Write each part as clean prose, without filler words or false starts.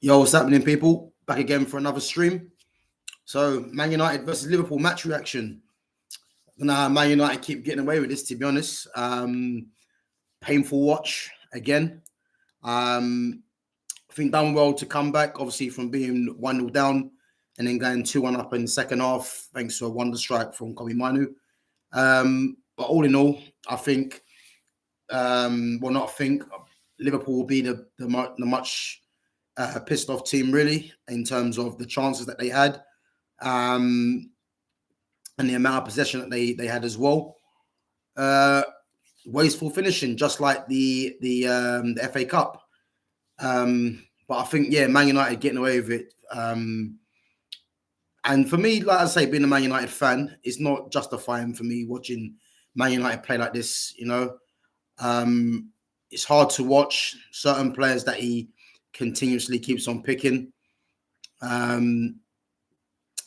Yo, what's happening, people? Back again for another stream. So, Man United versus Liverpool match reaction. Nah, Man United keep getting away with this, to be honest. Painful watch again. I think done well to come back, obviously, from being 1-0 down and then going 2-1 up in the second half, thanks to a wonder strike from Kobe Manu. But all in all, I think, Liverpool will be the much pissed off team, really, in terms of the chances that they had and the amount of possession that they had as well. Wasteful finishing, just like the FA Cup. But I think, Man United getting away with it. And for me, like I say, being a Man United fan, it's not justifying for me watching Man United play like this. It's hard to watch certain players that he continuously keeps on picking.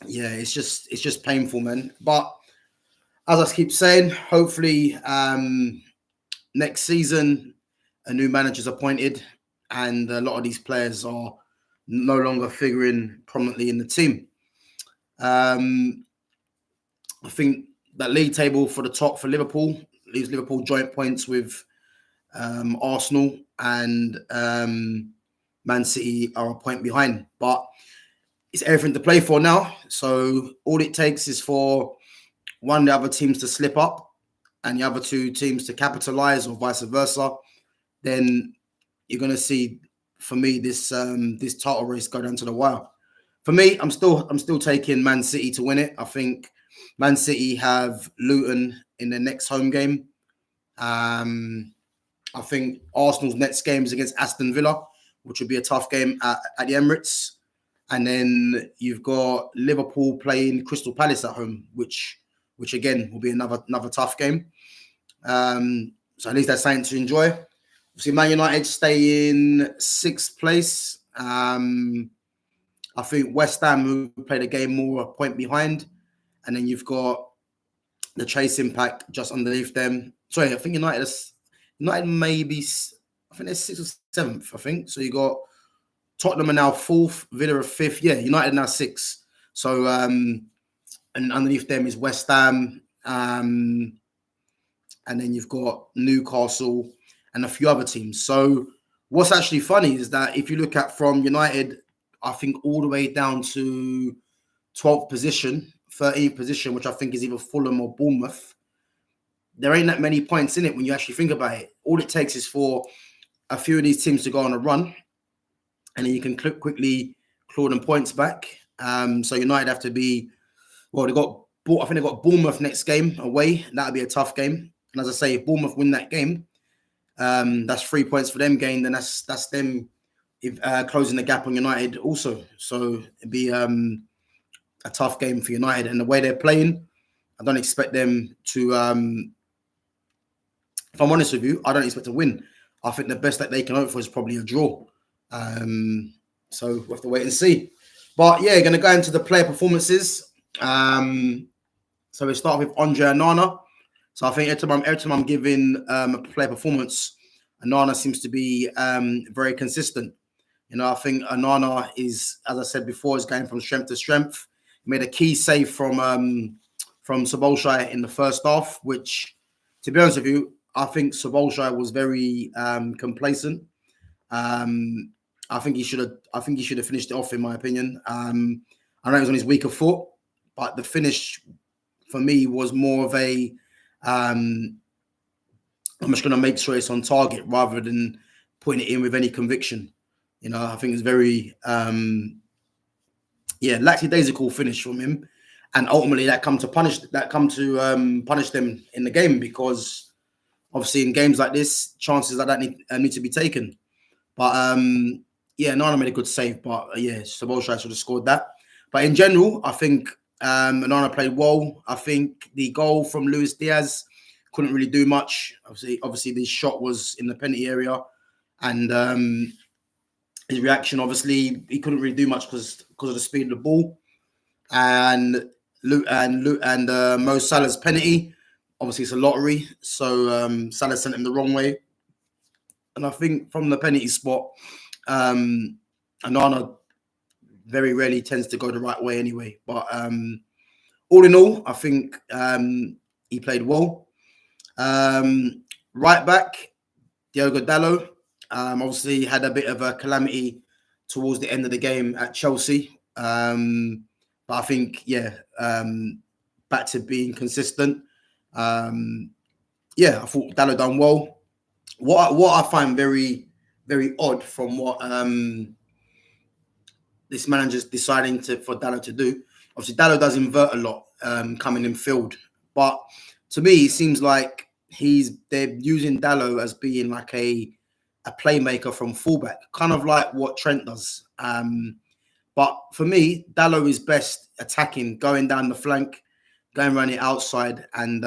It's just painful, man. But as I keep saying, hopefully next season a new manager's appointed and a lot of these players are no longer figuring prominently in the team. I think that league table for the top for Liverpool leaves Liverpool joint points with Arsenal and Man City are a point behind. But it's everything to play for now. So all it takes is for one of the other teams to slip up and the other two teams to capitalize, or vice versa. Then you're going to see, for me, this title race go down to the wire. For me, I'm still taking Man City to win it. I think Man City have Luton in their next home game. I think Arsenal's next game is against Aston Villa, which would be a tough game at the Emirates. And then you've got Liverpool playing Crystal Palace at home, which again will be another tough game. So at least that's something to enjoy. Obviously, Man United stay in sixth place. I think West Ham, who played a game more, a point behind. And then you've got the chasing pack just underneath them. Sorry, I think United maybe, I think they're sixth or seventh, I think. So you got Tottenham are now fourth, Villa are fifth. Yeah, United now sixth. So, and underneath them is West Ham. And then you've got Newcastle and a few other teams. So what's actually funny is that if you look at from United, I think all the way down to 12th position, 13th position, which I think is either Fulham or Bournemouth, there ain't that many points in it when you actually think about it. All it takes is for a few of these teams to go on a run, and then you can quickly claw them points back. So United have to be, well, I think they've got Bournemouth next game away. That'll be a tough game. And as I say, if Bournemouth win that game, that's 3 points for them gained, and that's them closing the gap on United also. So it'd be a tough game for United. And the way they're playing, I don't expect them to, if I'm honest with you, I don't expect to win. I think the best that they can hope for is probably a draw. So we'll have to wait and see. But yeah, going to go into the player performances. So we start with Andre Onana. So I think every time I'm giving a player performance, Onana seems to be very consistent. I think Onana is, as I said before, is going from strength to strength. He made a key save from Szoboszlai in the first half, which, to be honest with you, I think Szoboszlai was very complacent. I think he should have finished it off, in my opinion. I know it was on his weaker foot, but the finish for me was more of a I'm just going to make sure it's on target rather than putting it in with any conviction. I think it's very lackadaisical finish from him, and ultimately that come to punish them in the game, because obviously in games like this, chances like that need to be taken. But Onana made a good save, but Szoboszlai should have scored that. But in general, I think Onana played well. I think the goal from Luis Diaz couldn't really do much. Obviously, the shot was in the penalty area, and his reaction, obviously, he couldn't really do much because of the speed of the ball. And Mo Salah's penalty, obviously, it's a lottery, so Salah sent him the wrong way. And I think from the penalty spot, Anana very rarely tends to go the right way anyway. But all in all, I think he played well. Right back, Diogo Dalot obviously had a bit of a calamity towards the end of the game at Chelsea. But I think, back to being consistent. I thought Dalot done well. What I find very, very odd from what this manager's deciding for Dalot to do. Obviously, Dalot does invert a lot coming in field. But to me, it seems like they're using Dalot as being like a playmaker from fullback, kind of like what Trent does. But for me, Dalot is best attacking, going down the flank, going around the outside, and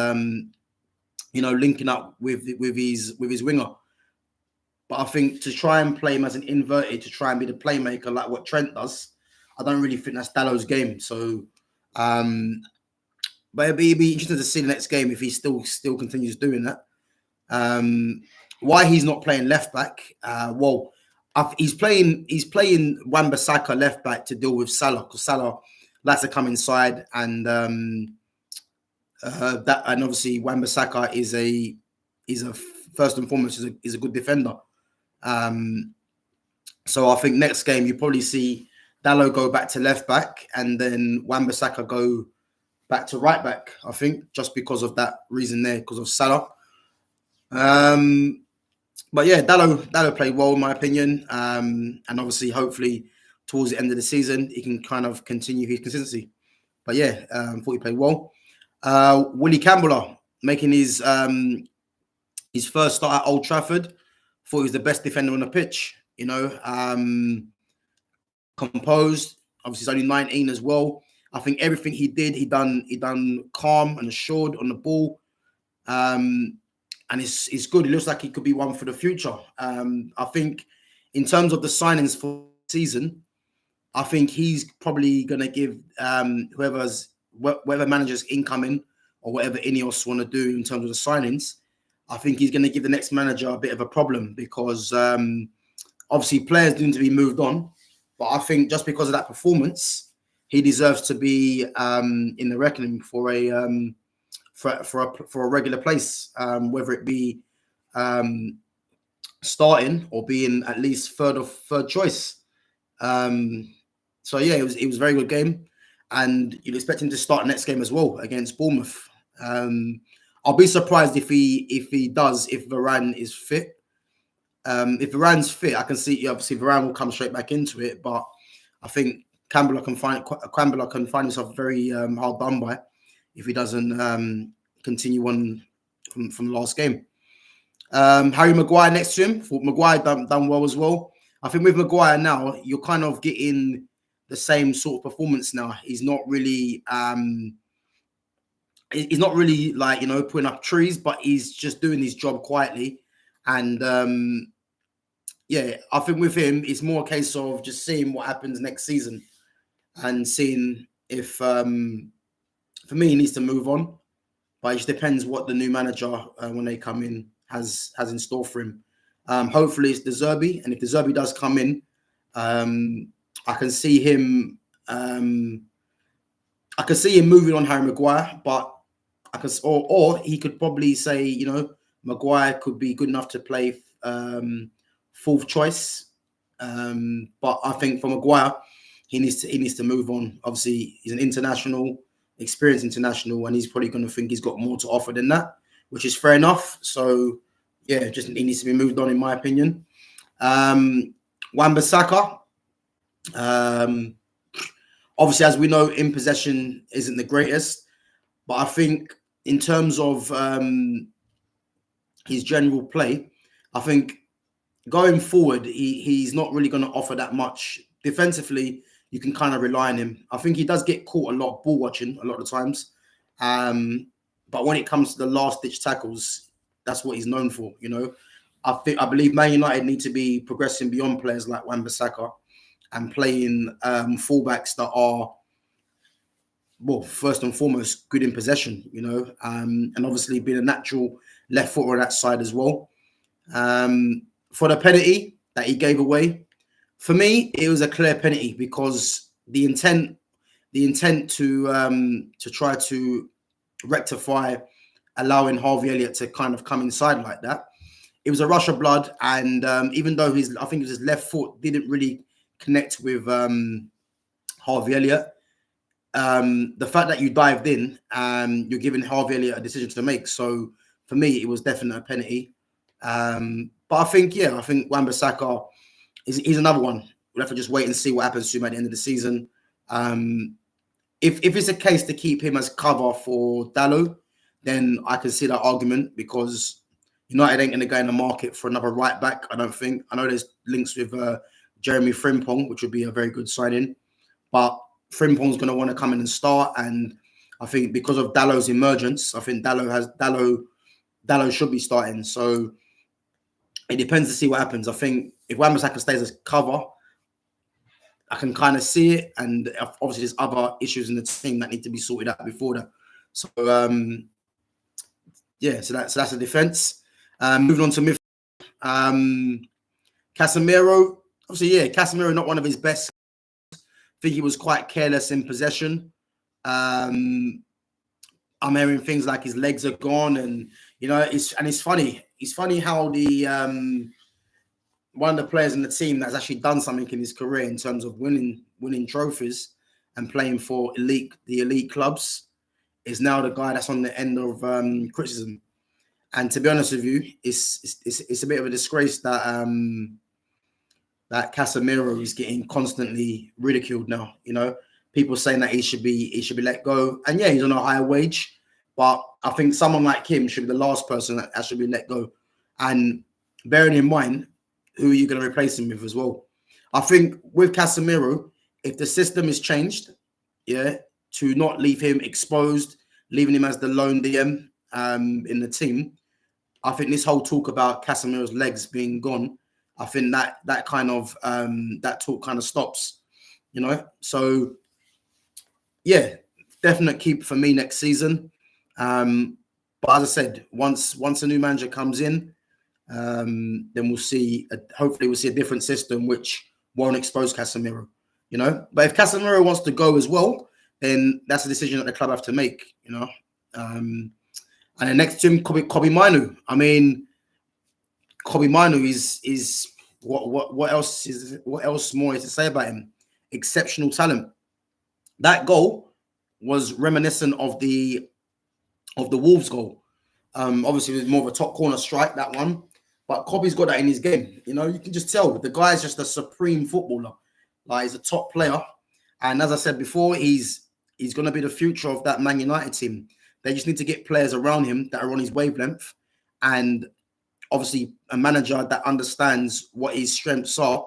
linking up with his winger. But I think to try and play him as an inverted, to try and be the playmaker like what Trent does, I don't really think that's Dalot's game. So, but it'd be interesting to see the next game if he still continues doing that. Why he's not playing left back? He's playing Wan-Bissaka left back to deal with Salah, because Salah likes to come inside, and obviously Wan-Bissaka is a first and foremost is a good defender. So I think next game you probably see Dalot go back to left back, and then Wan-Bissaka go back to right back. I think just because of that reason there, because of Salah. But yeah, Dalot played well in my opinion, and obviously, hopefully, towards the end of the season, he can kind of continue his consistency. But yeah, thought he played well. Willie Campbell making his first start at Old Trafford. Thought he was the best defender on the pitch. Composed. Obviously, he's only 19 as well. I think everything he did, he done calm and assured on the ball. And it's good. It looks like he could be one for the future. I think in terms of the signings for the season, I think he's probably going to give whoever managers incoming or whatever Ineos want to do in terms of the signings, I think he's going to give the next manager a bit of a problem, because obviously players need to be moved on. But I think just because of that performance, he deserves to be in the reckoning for a regular place, whether it be starting or being at least third choice. So yeah, it was a very good game, and you'd expect him to start next game as well against Bournemouth. I'll be surprised if he does, if Varane is fit. If Varane's fit, I can see obviously Varane will come straight back into it, but I think Campbell can find himself very hard done by if he doesn't continue on from the last game. Harry Maguire next to him. Thought Maguire done well as well. I think with Maguire now, you're kind of getting the same sort of performance now. He's not really like, putting up trees, but he's just doing his job quietly. And I think with him, it's more a case of just seeing what happens next season and seeing if, for me, he needs to move on. But it just depends what the new manager, when they come in, has in store for him. Hopefully it's De Zerbi, and if De Zerbi does come in, I can see him. I can see him moving on Harry Maguire, but or he could probably say, Maguire could be good enough to play fourth choice. But I think for Maguire, he needs to move on. Obviously, he's an experienced international, and he's probably going to think he's got more to offer than that, which is fair enough. So yeah, he needs to be moved on, in my opinion. Wan-Bissaka, obviously, as we know, in possession isn't the greatest, but I think in terms of his general play, I think going forward, he's not really going to offer that much. Defensively, you can kind of rely on him. I think he does get caught a lot of ball watching a lot of times. But when it comes to the last ditch tackles, that's what he's known for. I believe Man United need to be progressing beyond players like Wan-Bissaka and playing fullbacks that are, well, first and foremost, good in possession, and obviously being a natural left footer on that side as well. For the penalty that he gave away, For me, it was a clear penalty because the intent to try to rectify allowing Harvey Elliott to kind of come inside like that. It was a rush of blood, and even though I think his left foot didn't really connect with Harvey Elliott, the fact that you dived in, you're giving Harvey Elliott a decision to make. So for me, it was definitely a penalty. But I think Wan-Bissaka he's another one. We'll have to just wait and see what happens to him at the end of the season. If it's a case to keep him as cover for Dalot, then I can see that argument because United ain't going to go in the market for another right back, I don't think. I know there's links with Jeremy Frimpong, which would be a very good signing. But Frimpong's going to want to come in and start. And I think because of Dalot's emergence, I think Dalot should be starting. So it depends to see what happens. I think if Wan-Bissaka stays as cover, I can kind of see it. And obviously there's other issues in the team that need to be sorted out before that. So, so that's a defence. Moving on to midfield. Casemiro. Obviously, Casemiro not one of his best. I think he was quite careless in possession. I'm hearing things like his legs are gone, and it's funny. It's funny how the one of the players in the team that's actually done something in his career in terms of winning trophies and playing for the elite clubs is now the guy that's on the end of criticism. And to be honest with you, it's a bit of a disgrace that that Casemiro is getting constantly ridiculed now. People saying that he should be let go, and he's on a higher wage, but I think someone like him should be the last person that should be let go. And bearing in mind, who are you going to replace him with as well? I think with Casemiro, if the system is changed, to not leave him exposed, leaving him as the lone DM in the team, I think this whole talk about Casemiro's legs being gone, I think that that talk kind of stops, So definite keep for me next season. But as I said, once a new manager comes in, then we'll see. Hopefully, we'll see a different system which won't expose Casemiro. But if Casemiro wants to go as well, then that's a decision that the club have to make. And then next to him, Kobbie Mainoo. I mean, Kobbie Mainoo is what else more is to say about him? Exceptional talent. That goal was reminiscent of the Wolves goal. Obviously, it was more of a top corner strike, that one. But Kobbie's got that in his game. You can just tell the guy's just a supreme footballer. Like, he's a top player. And as I said before, he's going to be the future of that Man United team. They just need to get players around him that are on his wavelength. And obviously, a manager that understands what his strengths are.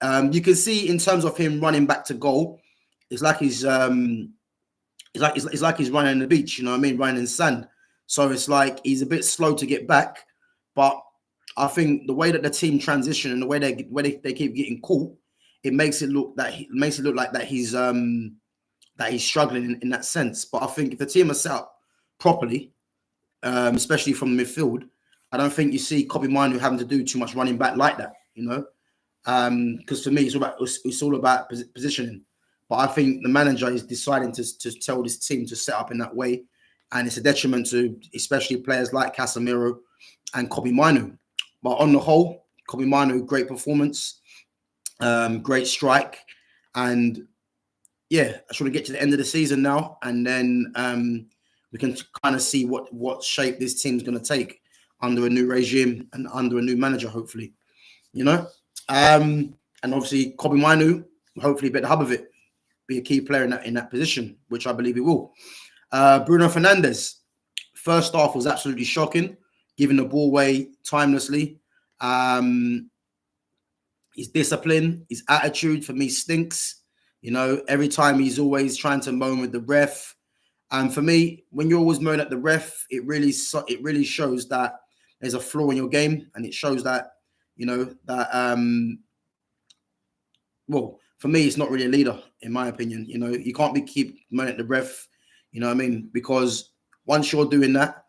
You can see in terms of him running back to goal, it's like he's running on the beach, running in sand. So it's like he's a bit slow to get back, but I think the way that the team transition and the way they keep getting caught, it makes it look like that he's struggling in that sense. But I think if the team are set up properly, especially from the midfield, I don't think you see Kobbie Mainoo having to do too much running back like that, because for me it's all about positioning. But I think the manager is deciding to tell this team to set up in that way. And it's a detriment to especially players like Casemiro and Kobbie Mainoo. But on the whole, Kobbie Mainoo, great performance, great strike. And I should get to the end of the season now. And then we can kind of see what shape this team's going to take under a new regime and under a new manager, hopefully. And obviously, Kobbie Mainoo will hopefully be at the hub of it, be a key player in that position, which I believe he will. Bruno Fernandes, first half was absolutely shocking, giving the ball away timelessly. His discipline, his attitude for me stinks. Every time he's always trying to moan with the ref. And for me, when you're always moaning at the ref, it really shows that there's a flaw in your game, and it shows that well, for me, it's not really a leader, in my opinion. You can't keep moaning at the ref. You know what I mean? Because once you're doing that,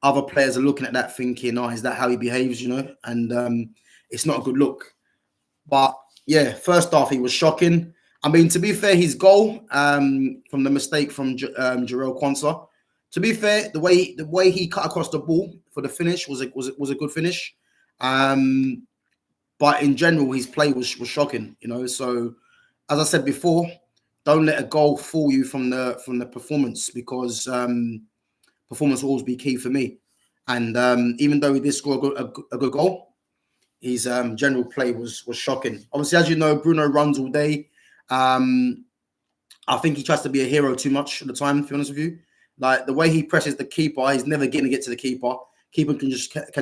other players are looking at that thinking, is that how he behaves, And it's not a good look. But Yeah, first half he was shocking. I mean, to be fair, his goal from the mistake from Jarrell Quansah. To be fair, the way he cut across the ball for the finish was a good finish. Um, but in general, his play was shocking. So as I said before, don't let a goal fool you from the performance, because performance will always be key for me. And even though he did score a good goal, his general play was shocking. Obviously, as you know, Bruno runs all day. Um, I think he tries to be a hero too much at the time, to be honest with you. Like the way he presses the keeper, he's never getting to get to the keeper. Keeper can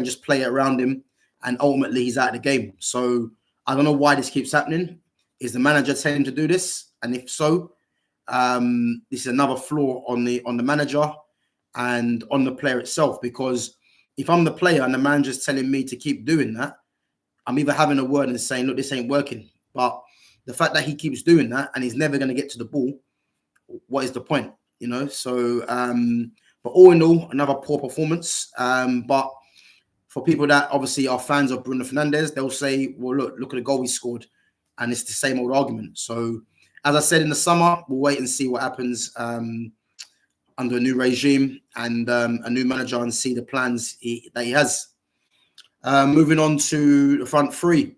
just play it around him, and ultimately he's out of the game. So I don't know why this keeps happening. Is the manager telling him to do this? And if so, this is another flaw on the manager and on the player itself. Because if I'm the player and the manager's telling me to keep doing that, I'm either having a word and saying, look, this ain't working. But the fact that he keeps doing that and he's never going to get to the ball, what is the point? So, but all in all, another poor performance. But for people that obviously are fans of Bruno Fernandes, they'll say, well, look at the goal he scored. And it's the same old argument. So, as I said, in the summer, we'll wait and see what happens under a new regime and a new manager, and see the plans that he has. Moving on to the front three.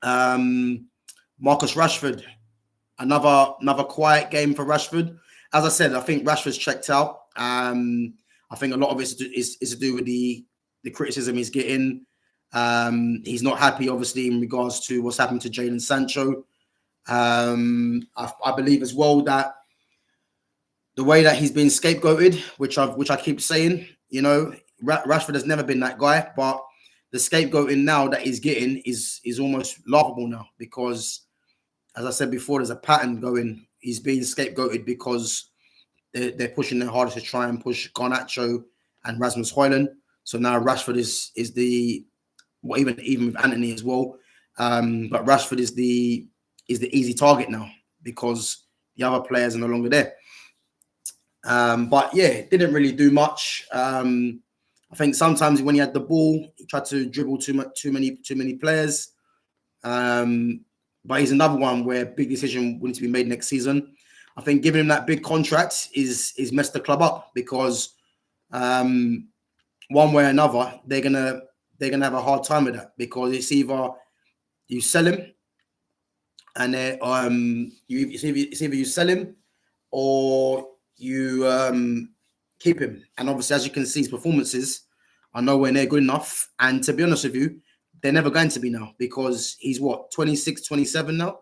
Marcus Rashford, another quiet game for Rashford. As I said, I think Rashford's checked out. I think a lot of it is to do with the criticism he's getting. He's not happy, obviously, in regards to what's happened to Jadon Sancho. I believe as well that the way that he's been scapegoated, which I keep saying, Rashford has never been that guy, but the scapegoating now that he's getting is almost laughable now, because, as I said before, there's a pattern going. He's being scapegoated because they're pushing their hardest to try and push Garnacho and Rasmus Højlund. So now Rashford is even with Anthony as well. But Rashford is the easy target now, because the other players are no longer there. But yeah, didn't really do much. I think sometimes when he had the ball, he tried to dribble too many players. But he's another one where big decision will need to be made next season. I think giving him that big contract is messed the club up, because one way or another they're gonna have a hard time with that, because it's either you sell him and it's either you sell him or you keep him. And obviously, as you can see, his performances are nowhere near good enough. And to be honest with you, they're never going to be now, because he's 26, 27 now.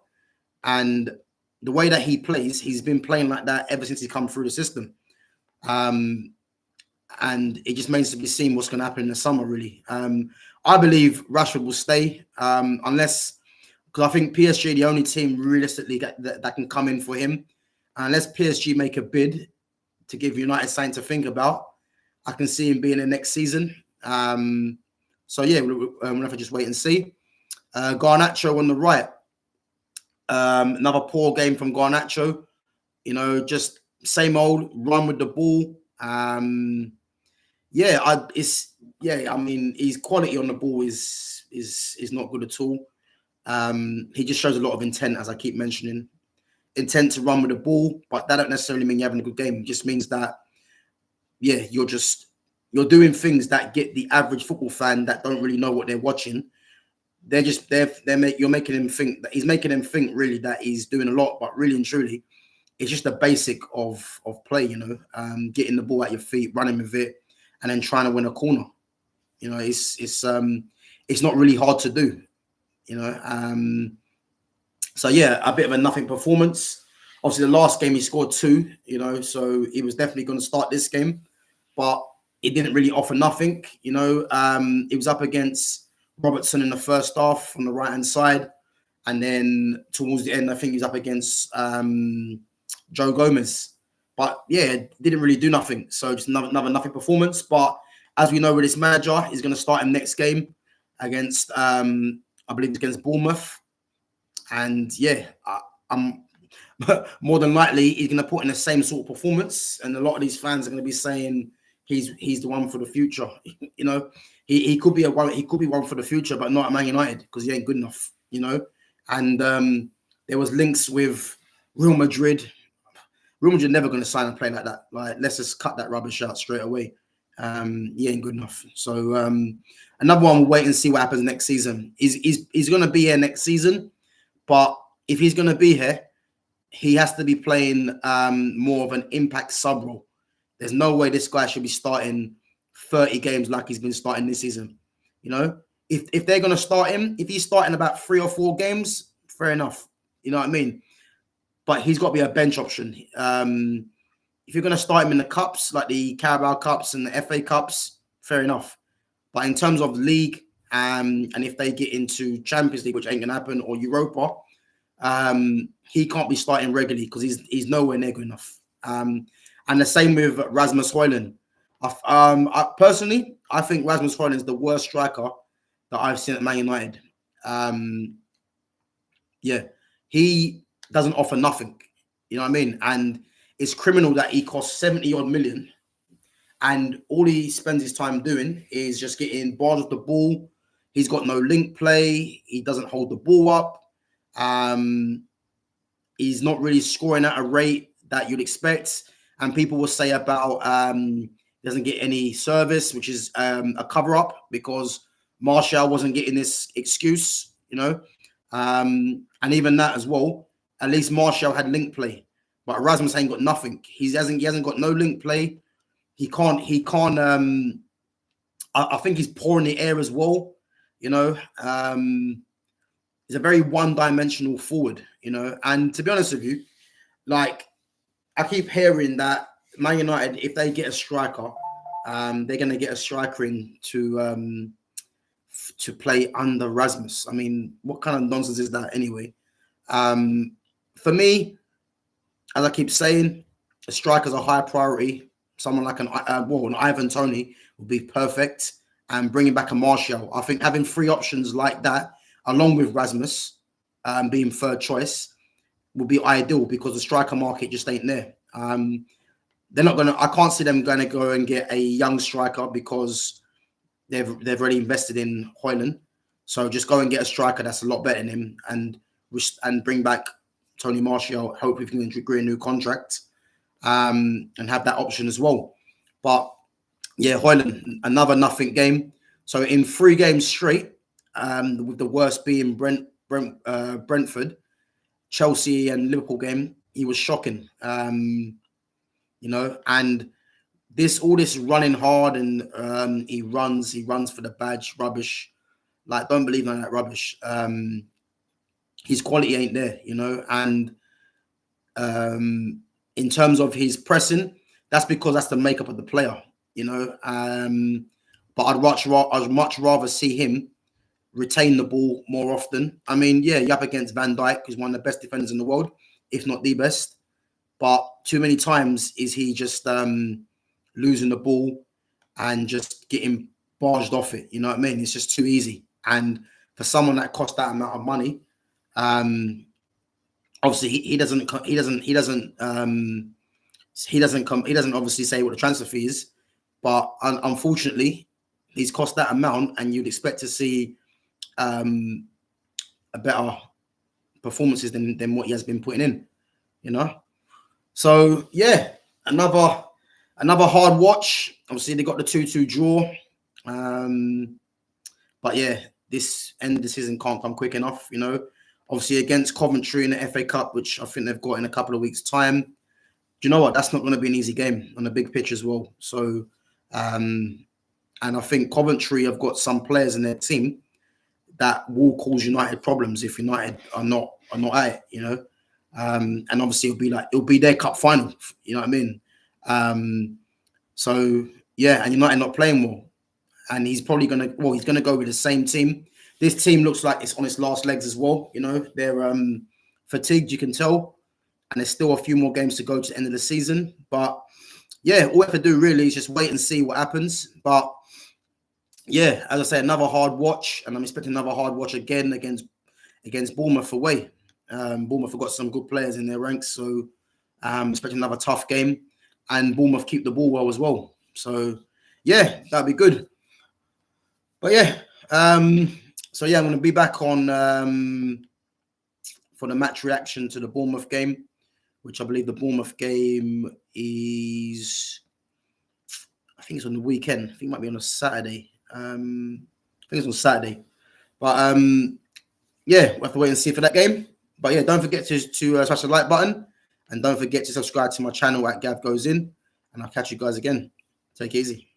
And the way that he plays, he's been playing like that ever since he come through the system. And it just remains to be seen what's going to happen in the summer, really. I believe Rashford will stay, unless, because I think PSG are the only team realistically that can come in for him. Unless PSG make a bid to give United something to think about, I can see him being in next season. So yeah, we'll have to just wait and see. Garnacho on the right. Another poor game from Garnacho. Just same old, run with the ball. I mean, his quality on the ball is not good at all. He just shows a lot of intent, as I keep mentioning. Intent to run with the ball, but that don't necessarily mean you're having a good game. It just means that, you're doing things that get the average football fan that don't really know what they're watching. You're making him think that he's making him think really that he's doing a lot, but really and truly, it's just the basic of play. Getting the ball at your feet, running with it, and then trying to win a corner. It's not really hard to do. So yeah, a bit of a nothing performance. Obviously, the last game he scored 2. So he was definitely going to start this game, but it didn't really offer nothing. He was up against Robertson in the first half on the right hand side, and then towards the end, I think he was up against Joe Gomez. But yeah, it didn't really do nothing. So just another nothing performance. But as we know, with this manager, he's going to start him next game against I believe it's against Bournemouth. And yeah, I'm more than likely he's going to put in the same sort of performance, and a lot of these fans are going to be saying he's the one for the future. He could be one for the future, but not at Man United, because he ain't good enough. and there was links with Real Madrid. Real Madrid never going to sign a player like that. Like, let's just cut that rubbish out straight away. He ain't good enough. So another one, we'll wait and see what happens next season. He's going to be here next season, but if he's going to be here, he has to be playing more of an impact sub role. There's no way this guy should be starting 30 games like he's been starting this season. You know, if they're going to start him, if he's starting about 3 or 4 games, fair enough. You know what I mean? But he's got to be a bench option. If you're going to start him in the cups, like the Carabao Cups and the FA Cups, fair enough. But in terms of league, and if they get into Champions League, which ain't going to happen, or Europa, he can't be starting regularly because he's nowhere near good enough. And the same with Rasmus Højlund. Personally, I think Rasmus Højlund is the worst striker that I've seen at Man United. He doesn't offer nothing. You know what I mean? And it's criminal that he costs 70-odd million, and all he spends his time doing is just getting bars of the ball. He's got no link play. He doesn't hold the ball up. He's not really scoring at a rate that you'd expect. And people will say about doesn't get any service, which is a cover-up because Martial wasn't getting this excuse, you know. And even that as well, at least Martial had link play. But Rasmus ain't got nothing. He hasn't got no link play. He can't. I think he's poor in the air as well. You know, he's a very one-dimensional forward. You know, and to be honest with you, like, I keep hearing that Man United, if they get a striker, they're going to get a striker in to play under Rasmus. I mean, what kind of nonsense is that anyway? For me, as I keep saying, a striker's a high priority. Someone like an Ivan Toney would be perfect, and bringing back a Martial. I think having 3 options like that, along with Rasmus being third choice, would be ideal because the striker market just ain't there. They're not gonna. I can't see them going to go and get a young striker because they've already invested in Højlund. So just go and get a striker that's a lot better than him, and bring back Tony Martial. Hope we can agree a new contract, and have that option as well. But yeah, Højlund, another nothing game. So in 3 games straight, with the worst being Brentford, Chelsea and Liverpool game, he was shocking. You know, and all this running hard, and he runs for the badge, rubbish. Like, don't believe none of that rubbish. His quality ain't there, you know. And in terms of his pressing, that's because that's the makeup of the player, you know. But I'd much rather see him retain the ball more often. I mean, yeah, you're up against Van Dijk, who's one of the best defenders in the world, if not the best. But too many times is he just losing the ball and just getting barged off it. You know what I mean? It's just too easy. And for someone that costs that amount of money, obviously he doesn't obviously say what the transfer fee is, but unfortunately he's cost that amount, and you'd expect to see a better performances than what he has been putting in, you know. So yeah, another hard watch. Obviously they got the 2-2 draw, but yeah, this end of the season can't come quick enough, you know. Obviously against Coventry in the FA Cup, which I think they've got in a couple of weeks' time. Do you know what? That's not going to be an easy game on a big pitch as well. So, and I think Coventry have got some players in their team that will cause United problems if United are not at it, you know. And obviously it'll be their cup final, you know what I mean? So yeah, and United not playing well, and he's probably gonna go with the same team. This team looks like it's on its last legs as well. You know, they're fatigued, you can tell, and there's still a few more games to go to the end of the season. But yeah, all we have to do really is just wait and see what happens. But yeah, as I say, another hard watch, and I'm expecting another hard watch again against Bournemouth away. Bournemouth have got some good players in their ranks, so expecting another tough game, and Bournemouth keep the ball well as well. So yeah, that'd be good. But yeah, so yeah, I'm going to be back on for the match reaction to the Bournemouth game, which I believe the Bournemouth game is, I think it's on the weekend. I think it might be on a Saturday. I think it's on Saturday. But yeah, we'll have to wait and see for that game. But yeah, don't forget to smash the like button. And don't forget to subscribe to my channel at Gav Goes In. And I'll catch you guys again. Take it easy.